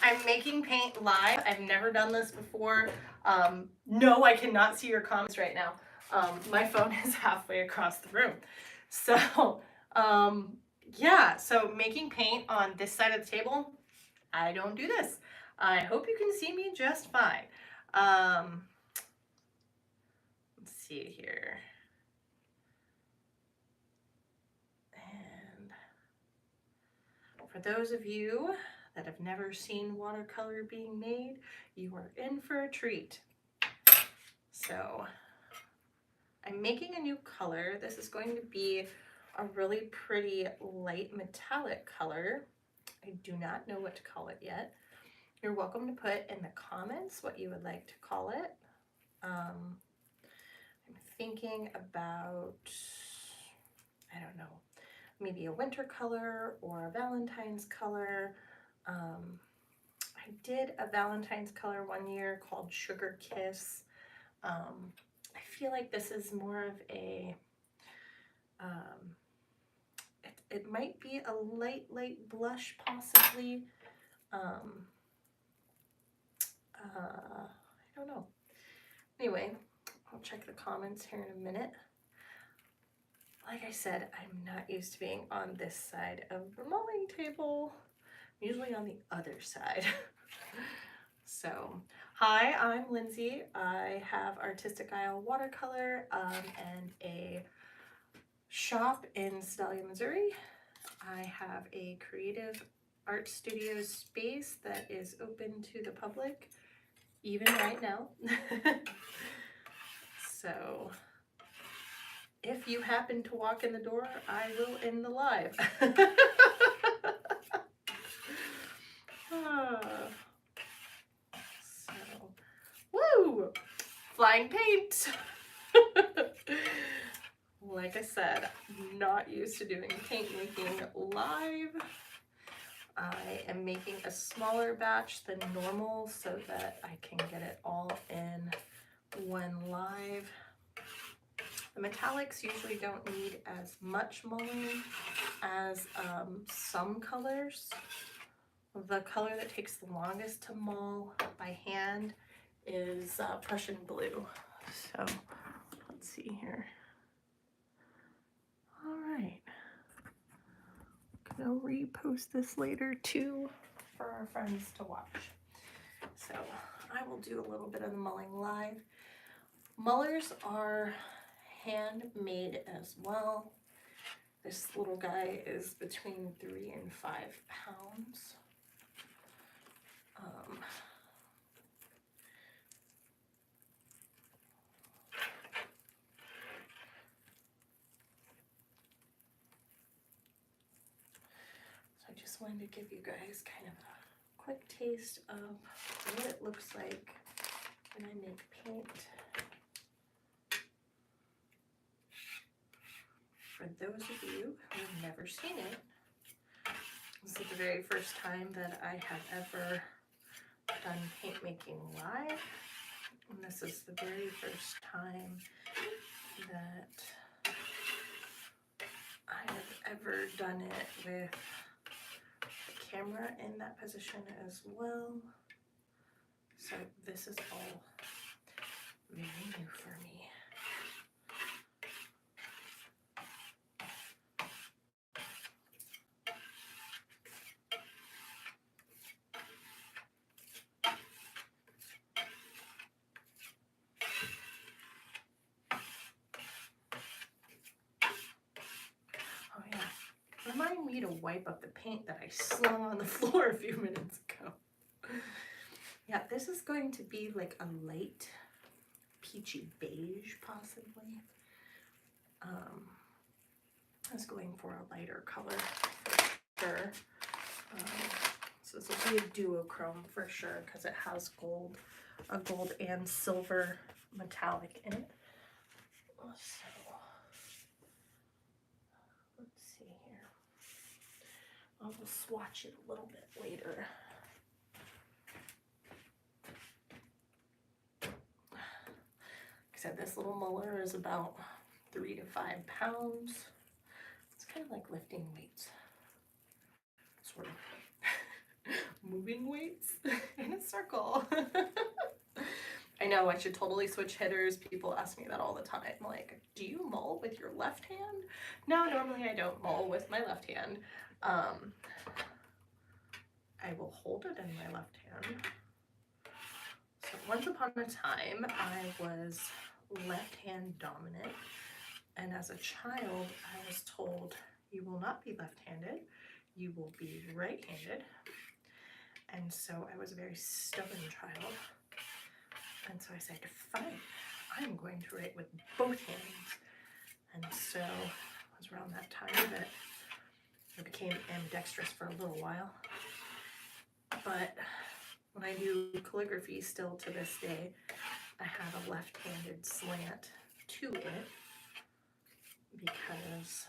I'm making paint live. I've never done this before. No, I cannot see your comments right now. My phone is halfway across the room. So, yeah, so making paint on this side of the table, I don't do this. I hope you can see me just fine. Let's see here. And for those of you that have never seen watercolor being made, you are in for a treat. So I'm making a new color. This is going to be a really pretty light metallic color. I do not know what to call it yet. You're welcome to put in the comments what you would like to call it. I'm thinking about, I don't know, maybe a winter color or a Valentine's color. I did a Valentine's color one year called Sugar Kiss. I feel like this is more of a, it might be a light blush possibly. I don't know. Anyway, I'll check the comments here in a minute. Like I said, I'm not used to being on this side of the mulling table. I'm usually on the other side. So, hi, I'm Lindsay. I have Artistic Isle Watercolor and a shop in Sedalia, Missouri. I have a creative art studio space that is open to the public, even right now. So, if you happen to walk in the door, I will end the live. So, woo! Flying paint! Like I said, not used to doing paint making live. I am making a smaller batch than normal so that I can get it all in when live. The metallics usually don't need as much mulling as some colors. The color that takes the longest to mull by hand is Prussian blue. So let's see here. All right. I'll repost this later too for our friends to watch. So I will do a little bit of the mulling live. Mullers are handmade as well. This little guy is between 3 and 5 pounds. So I just wanted to give you guys kind of a quick taste of what it looks like when I make paint. For those of you who have never seen it, this is the very first time that I have ever done paint making live. And this is the very first time that I have ever done it with the camera in that position as well. So this is all very new for me. Remind me to wipe up the paint that I slung on the floor a few minutes ago. Yeah, this is going to be like a light peachy beige possibly. I was going for a lighter color for sure. So this will be a duochrome for sure because it has gold, a gold and silver metallic in it. So I'll swatch it a little bit later. Like I said, this little muller is about 3 to 5 pounds. It's kind of like lifting weights, sort of. moving weights in a circle. I know I should totally switch hitters. People ask me that all the time. Like, do you mull with your left hand? No, normally I don't mull with my left hand. I will hold it in my left hand. So once upon a time, I was left hand dominant. And as a child, I was told, you will not be left-handed, you will be right-handed. And so I was a very stubborn child. And so I said, fine, I'm going to write with both hands. And so it was around that time that I became ambidextrous for a little while. But when I do calligraphy still to this day, I have a left-handed slant to it because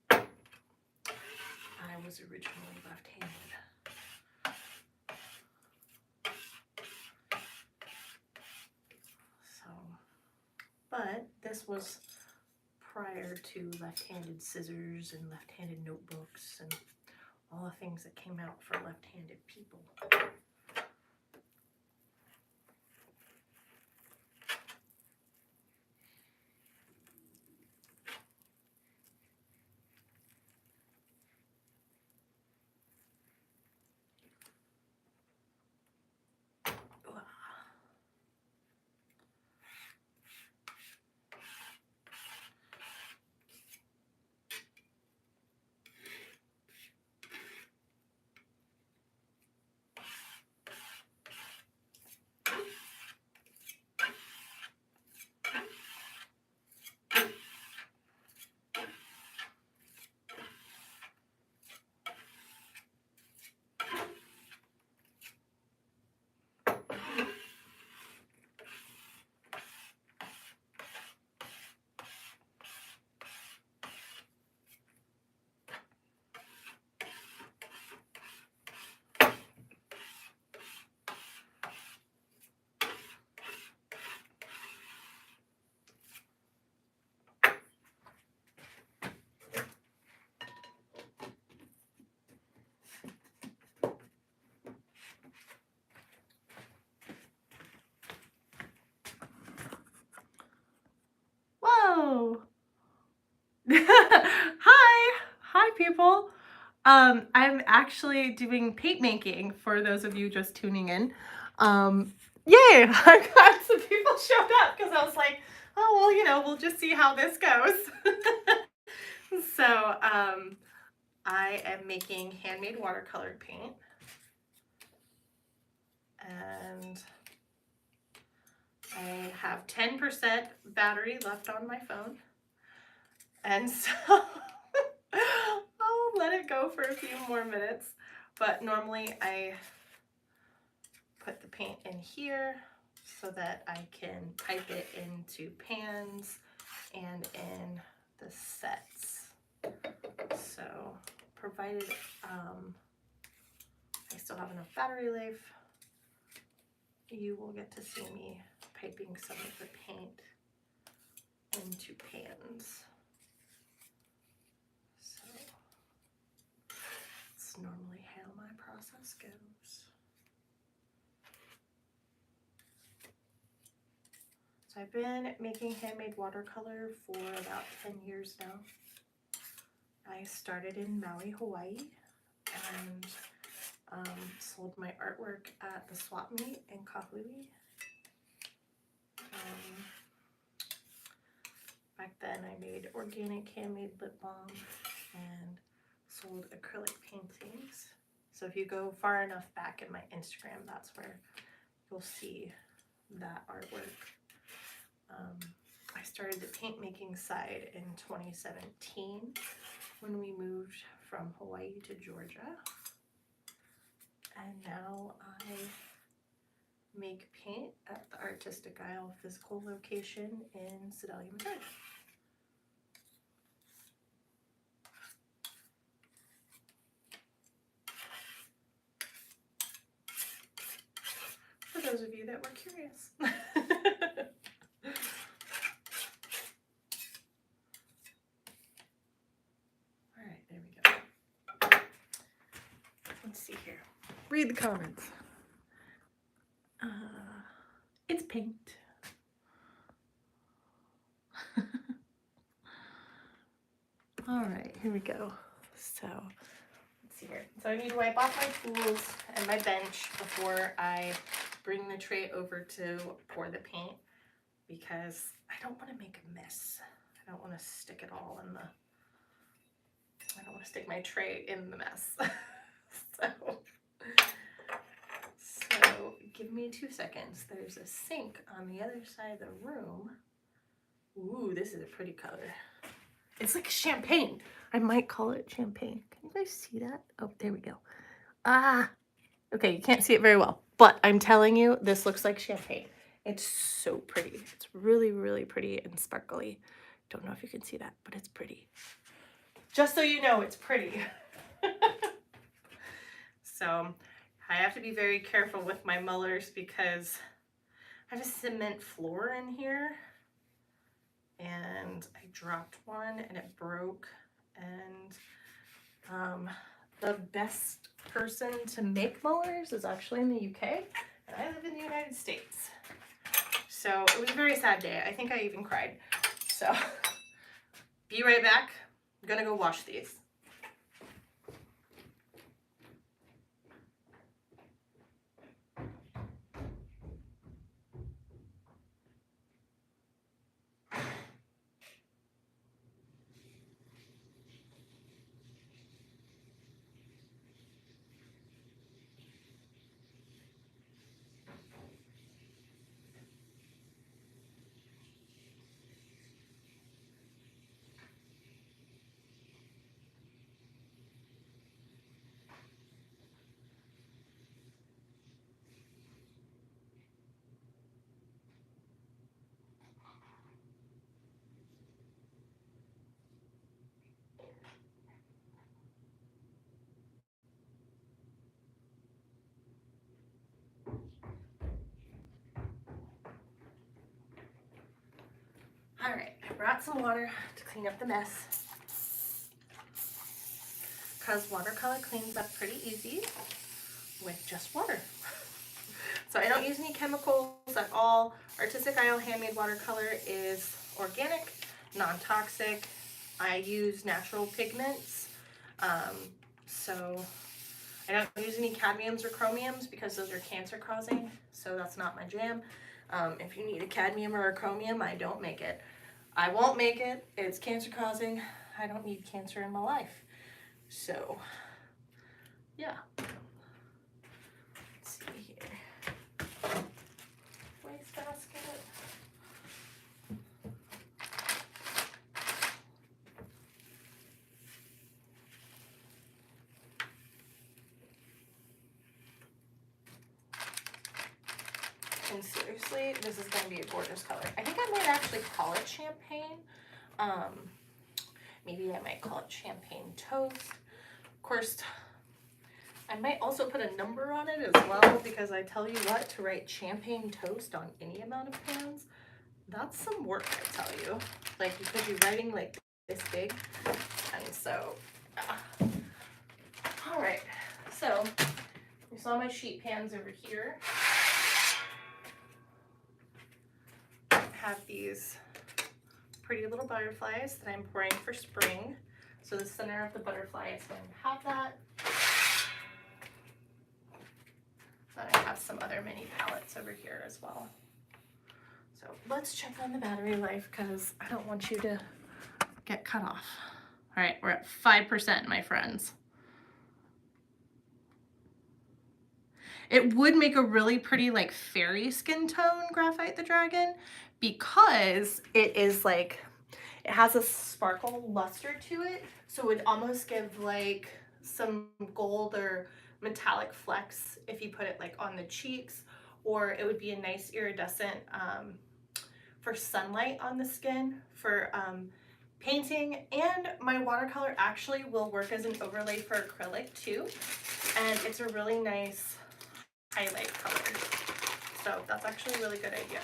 I was originally left-handed. But this was prior to left-handed scissors and left-handed notebooks and all the things that came out for left-handed people. Whoa! Hi people. I'm actually doing paint making for those of you just tuning in. Yay! I got some people showed up because I was like, oh well, you know, we'll just see how this goes. So I am making handmade watercolor paint, and I have 10% battery left on my phone, and so I'll let it go for a few more minutes. But normally I put the paint in here so that I can pipe it into pans and in the sets. So provided I still have enough battery life, you will get to see me piping some of the paint into pans. So that's normally how my process goes. So I've been making handmade watercolor for about 10 years now. I started in Maui, Hawaii, and sold my artwork at the swap meet in Kahului. Back then I made organic handmade lip balm and sold acrylic paintings. So if you go far enough back in my Instagram, that's where you'll see that artwork. I started the paint making side in 2017 when we moved from Hawaii to Georgia. And now I make paint at the Artistic Isle physical location in Sedalia, Madrid. For those of you that were curious. All right, there we go. Let's see here. read the comments. It's paint. All right, here we go. So let's see here. So I need to wipe off my tools and my bench before I bring the tray over to pour the paint, because I don't want to make a mess. I don't want to stick it all in the, I don't want to stick my tray in the mess. So give me 2 seconds. There's a sink on the other side of the room. Ooh, this is a pretty color. It's like champagne. I might call it champagne. Can you guys see that? Oh, there we go. Ah, okay, you can't see it very well, but I'm telling you, this looks like champagne. It's so pretty. It's really, really pretty and sparkly. Don't know if you can see that, but it's pretty. Just so you know, it's pretty. So I have to be very careful with my mullers because I have a cement floor in here, and I dropped one and it broke. And the best person to make mullers is actually in the UK, and I live in the United States. So it was a very sad day. I think I even cried. So be right back. I'm gonna go wash these. All right, I brought some water to clean up the mess, because watercolor cleans up pretty easy with just water. So I don't use any chemicals at all. Artistic Isle handmade watercolor is organic, non-toxic. I use natural pigments. So I don't use any cadmiums or chromiums because those are cancer causing, so that's not my jam. If you need a cadmium or a chromium, I don't make it. I won't make it. It's cancer causing. I don't need cancer in my life. So yeah. Let's see here. Wastebasket. And seriously, this is going to be a gorgeous color. I think I might actually call it champagne. Maybe I might call it champagne toast. Of course, I might also put a number on it as well, because I tell you what, to write champagne toast on any amount of pans, that's some work, I tell you. Like, because you're writing like this big. And so, yeah. All right. So, you saw my sheet pans over here. I have these pretty little butterflies that I'm pouring for spring. So the center of the butterfly is going to have that. Then I have some other mini palettes over here as well. So let's check on the battery life, because I don't want you to get cut off. All right, we're at 5%, my friends. It would make a really pretty like fairy skin tone Graphite the Dragon, because it is like, it has a sparkle luster to it. So it would almost give like some gold or metallic flecks if you put it like on the cheeks, or it would be a nice iridescent for sunlight on the skin for painting. And my watercolor actually will work as an overlay for acrylic too, and it's a really nice highlight color. So that's actually a really good idea.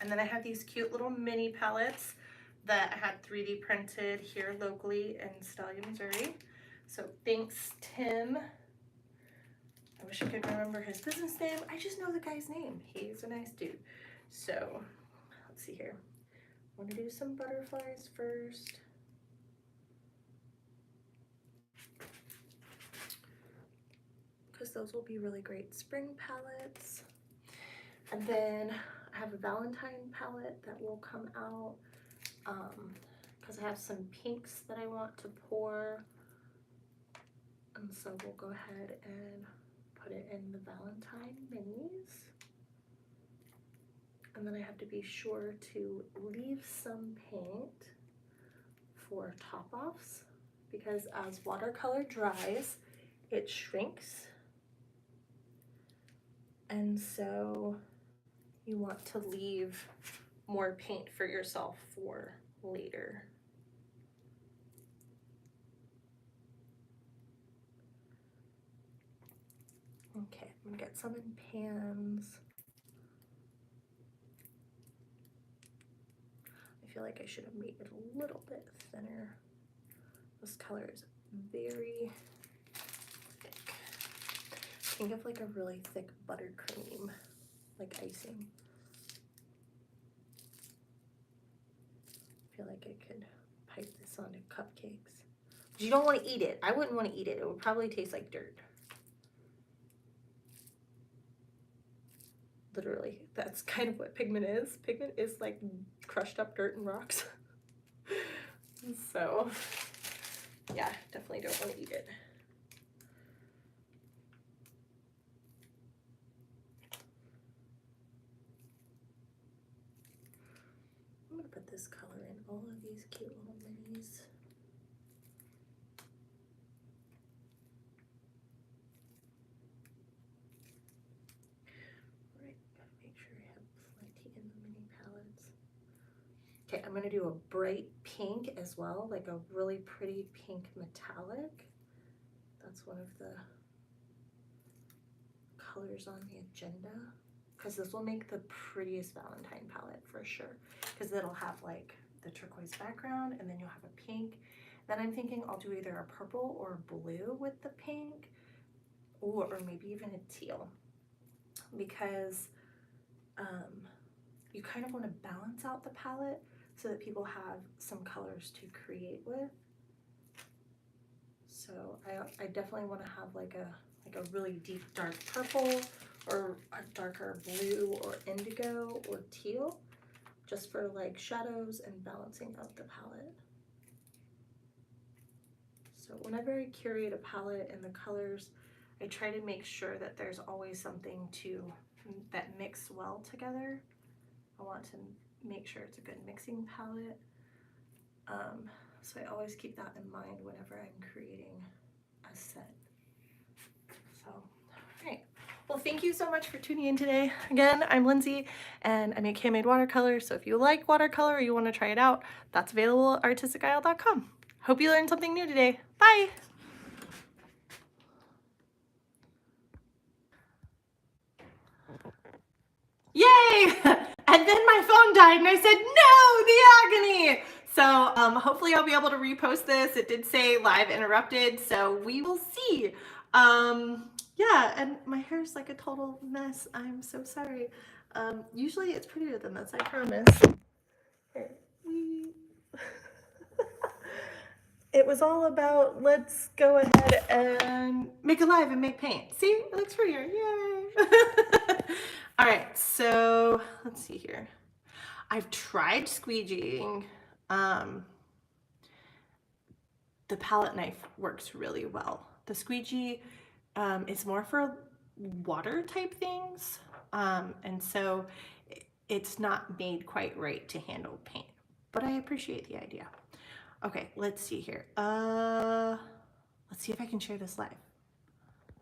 And then I have these cute little mini palettes that I had 3D printed here locally in Stallion, Missouri. So thanks, Tim. I wish I could remember his business name. I just know the guy's name. He's a nice dude. So let's see here. I want to do some butterflies first. Because those will be really great spring palettes. And then I have a Valentine palette that will come out because I have some pinks that I want to pour. And so we'll go ahead and put it in the Valentine minis. And then I have to be sure to leave some paint for top-offs because as watercolor dries, it shrinks. And so you want to leave more paint for yourself for later. Okay, I'm gonna get some in pans. I feel like I should have made it a little bit thinner. This color is very thick. Think of like a really thick buttercream, like icing. I feel like I could pipe this onto cupcakes. But you don't want to eat it. I wouldn't want to eat it. It would probably taste like dirt. Literally, that's kind of what pigment is. Pigment is like crushed up dirt and rocks. So yeah, definitely don't want to eat it. I'm gonna put this color in all of these cute little minis. All right, gotta make sure I have plenty in the mini palettes. Okay, I'm gonna do a bright pink as well, like a really pretty pink metallic. That's one of the colors on the agenda, because this will make the prettiest Valentine palette for sure, because it'll have like the turquoise background and then you'll have a pink. Then I'm thinking I'll do either a purple or a blue with the pink, or maybe even a teal, because you kind of want to balance out the palette so that people have some colors to create with. So I definitely want to have like a really deep dark purple or a darker blue or indigo or teal, just for like shadows and balancing out the palette. So whenever I curate a palette and the colors, I try to make sure that there's always something that mix well together. I want to make sure it's a good mixing palette. So I always keep that in mind whenever I'm creating a set. So, all right. Well, thank you so much for tuning in today. Again, I'm Lindsay and I make handmade watercolor. So if you like watercolor or you want to try it out, that's available at artisticisle.com. Hope you learned something new today. Bye. Yay! And then my phone died and I said, no, the agony. So hopefully I'll be able to repost this. It did say live interrupted, so we will see. Yeah, and my hair is like a total mess. I'm so sorry. Usually it's prettier than this, I promise. Here. It was all about let's go ahead and make it live and make paint. See, it looks prettier. Yay! All right, so let's see here. I've tried squeegeeing. The palette knife works really well. The squeegee is more for water type things, and so it's not made quite right to handle paint, but I appreciate the idea. Okay, let's see here. Let's see if I can share this live.